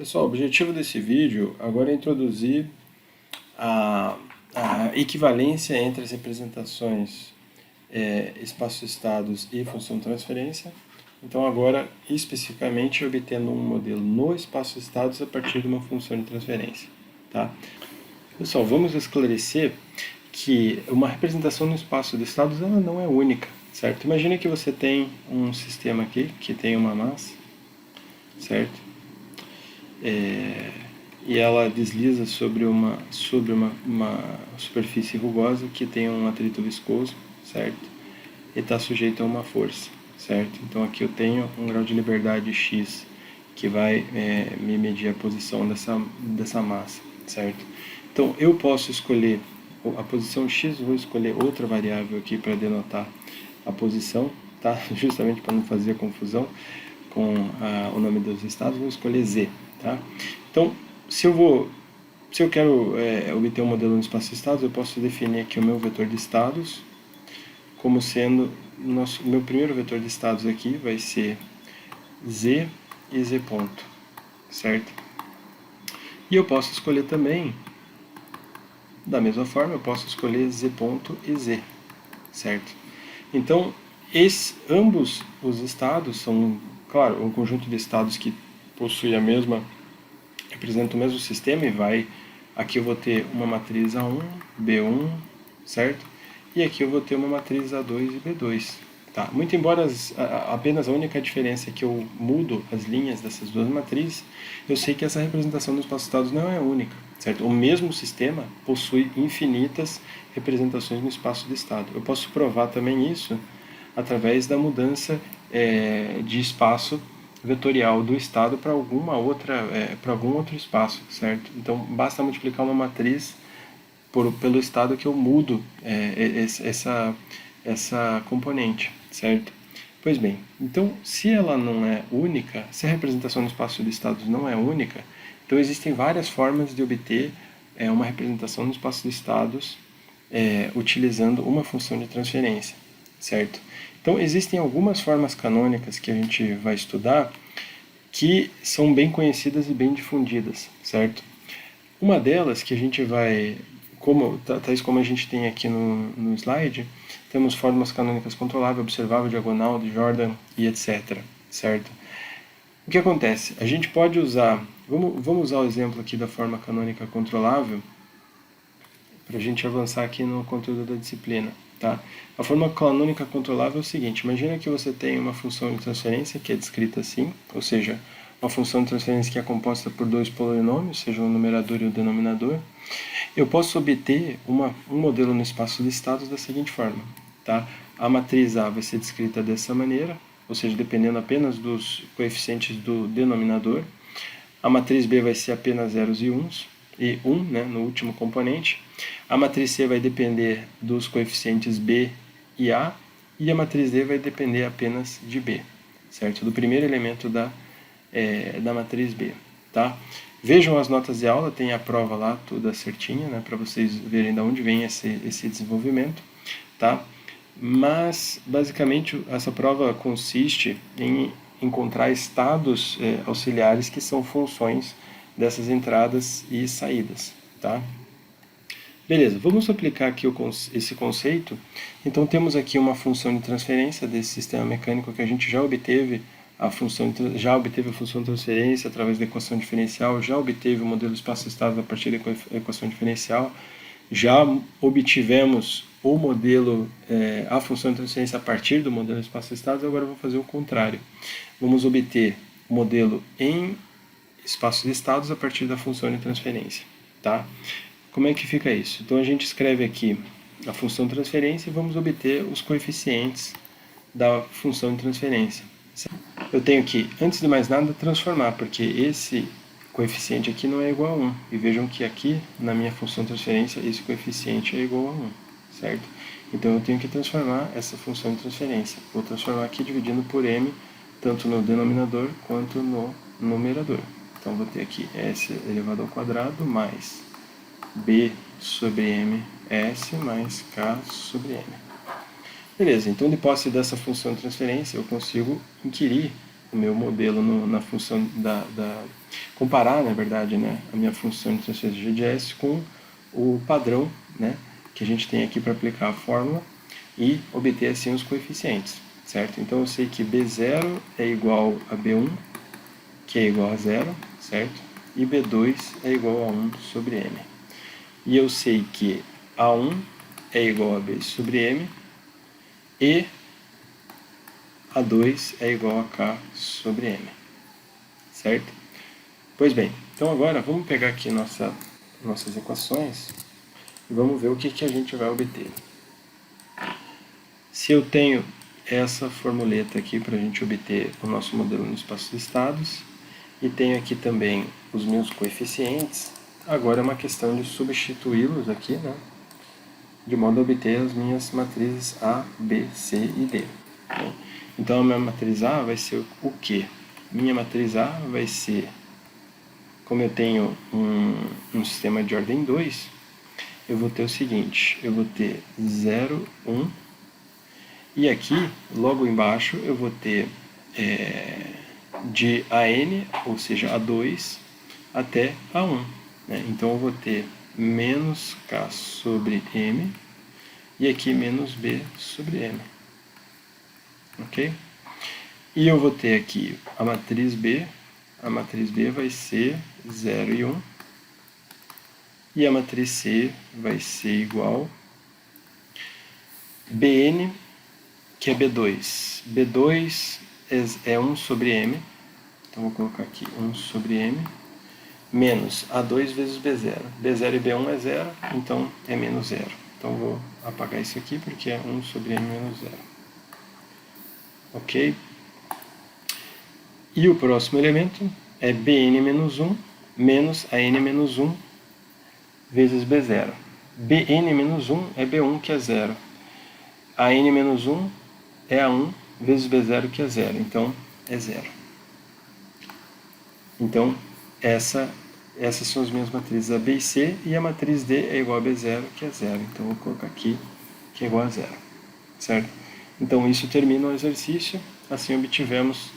Pessoal, o objetivo desse vídeo agora é introduzir a, a equivalência entre as representações espaço-estados e função transferência. Então agora, especificamente, obtendo um modelo no espaço-estados a partir de uma função de transferência. Tá? Pessoal, vamos esclarecer que uma representação no espaço de estados ela não é única, certo? Imagine que você tem um sistema aqui que tem uma massa, certo? E ela desliza sobre uma superfície rugosa que tem um atrito viscoso, certo? E está sujeito a uma força, certo? Então aqui eu tenho um grau de liberdade x que vai me medir a posição dessa massa, certo? Então eu posso escolher a posição x, vou escolher outra variável aqui para denotar a posição, tá? Justamente para não fazer confusão com o nome dos estados, vou escolher z, tá? Então, se eu quero obter um modelo no espaço de estados, eu posso definir aqui o meu vetor de estados como sendo meu primeiro vetor de estados aqui vai ser z e z ponto, certo? E eu posso escolher também, da mesma forma, eu posso escolher z ponto e z, certo? Então, ambos os estados são, claro, um conjunto de estados que possui representa o mesmo sistema e aqui eu vou ter uma matriz A1, B1, certo? E aqui eu vou ter uma matriz A2 e B2. Tá? Muito embora apenas a única diferença é que eu mudo as linhas dessas duas matrizes, eu sei que essa representação dos espaço-estados não é única, certo? O mesmo sistema possui infinitas representações no espaço de estado. Eu posso provar também isso através da mudança de espaço vetorial do estado para para algum outro espaço, certo? Então basta multiplicar uma matriz pelo estado que eu mudo essa componente, certo? Pois bem, então se ela não é única, se a representação no espaço de estados não é única, então existem várias formas de obter uma representação no espaço de estados utilizando uma função de transferência, certo? Então existem algumas formas canônicas que a gente vai estudar que são bem conhecidas e bem difundidas, certo? Uma delas que a gente vai, tais como a gente tem aqui no slide, temos formas canônicas controlável, observável, diagonal, de Jordan e etc, certo? O que acontece? A gente pode usar, vamos usar o exemplo aqui da forma canônica controlável, para a gente avançar aqui no conteúdo da disciplina. Tá? A forma canônica controlável é o seguinte, imagina que você tem uma função de transferência que é descrita assim, ou seja, uma função de transferência que é composta por dois polinômios, seja o numerador e o denominador. Eu posso obter um modelo no espaço de estados da seguinte forma. Tá? A matriz A vai ser descrita dessa maneira, ou seja, dependendo apenas dos coeficientes do denominador. A matriz B vai ser apenas zeros e uns, e 1, né, no último componente. A matriz C vai depender dos coeficientes B e A, e a matriz D vai depender apenas de B, certo? Do primeiro elemento da matriz B, tá? Vejam as notas de aula, tem a prova lá, toda certinha, né, para vocês verem de onde vem esse desenvolvimento, tá? Mas, basicamente, essa prova consiste em encontrar estados auxiliares que são funções dessas entradas e saídas, tá? Beleza, vamos aplicar aqui esse conceito. Então temos aqui uma função de transferência desse sistema mecânico que a gente já obteve a função de transferência através da equação diferencial, já obteve o modelo espaço-estado a partir da equação diferencial, já obtivemos o modelo, a função de transferência a partir do modelo espaço-estado, agora vamos fazer o contrário. Vamos obter o modelo em espaço de estados a partir da função de transferência, tá? Como é que fica isso? Então a gente escreve aqui a função de transferência e vamos obter os coeficientes da função de transferência. Eu tenho que, antes de mais nada, transformar, porque esse coeficiente aqui não é igual a 1. E vejam que aqui, na minha função de transferência, esse coeficiente é igual a 1, certo? Então eu tenho que transformar essa função de transferência. Vou transformar aqui dividindo por m, tanto no denominador quanto no numerador. Então vou ter aqui s elevado ao quadrado mais b sobre m s mais k sobre m. Beleza, então de posse dessa função de transferência eu consigo inquirir o meu modelo na função comparar, na verdade, né, a minha função de transferência de GDS com o padrão, né, que a gente tem aqui para aplicar a fórmula e obter assim os coeficientes, certo? Então eu sei que B0 é igual a B1, que é igual a 0, certo? E B2 é igual a 1 sobre M. E eu sei que A1 é igual a B sobre M e A2 é igual a K sobre M, certo? Pois bem, então agora vamos pegar aqui nossas equações e vamos ver o que a gente vai obter. Se eu tenho essa formuleta aqui para a gente obter o nosso modelo no espaço de estados e tenho aqui também os meus coeficientes, agora é uma questão de substituí-los aqui, né, de modo a obter as minhas matrizes A, B, C e D. Então a minha matriz A vai ser o quê? Minha matriz A vai ser, como eu tenho um sistema de ordem 2, eu vou ter o seguinte, eu vou ter 0, 1, e aqui, logo embaixo, eu vou ter de AN, ou seja, A2, até A1. Né? Então eu vou ter menos K sobre M, e aqui menos B sobre M. Ok? E eu vou ter aqui a matriz B vai ser 0 e 1, e a matriz C vai ser igual Bn, que é B2. B2 é 1 sobre M, então vou colocar aqui 1 sobre M, menos A2 vezes B0. B0 e B1 é 0, então é menos 0. Então vou apagar isso aqui porque é 1 sobre M menos 0. Ok? E o próximo elemento é Bn menos 1 menos AN menos 1 vezes B0. Bn menos 1 é B1, que é 0. AN menos 1 é A1 vezes B0, que é 0. Então, é 0. Então, essas são as minhas matrizes A, B e C, e a matriz D é igual a B0, que é 0. Então, vou colocar aqui que é igual a 0. Certo? Então, isso termina o exercício. Assim, obtivemos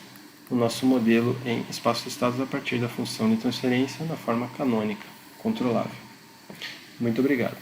o nosso modelo em espaço de estados a partir da função de transferência na forma canônica, controlável. Muito obrigado.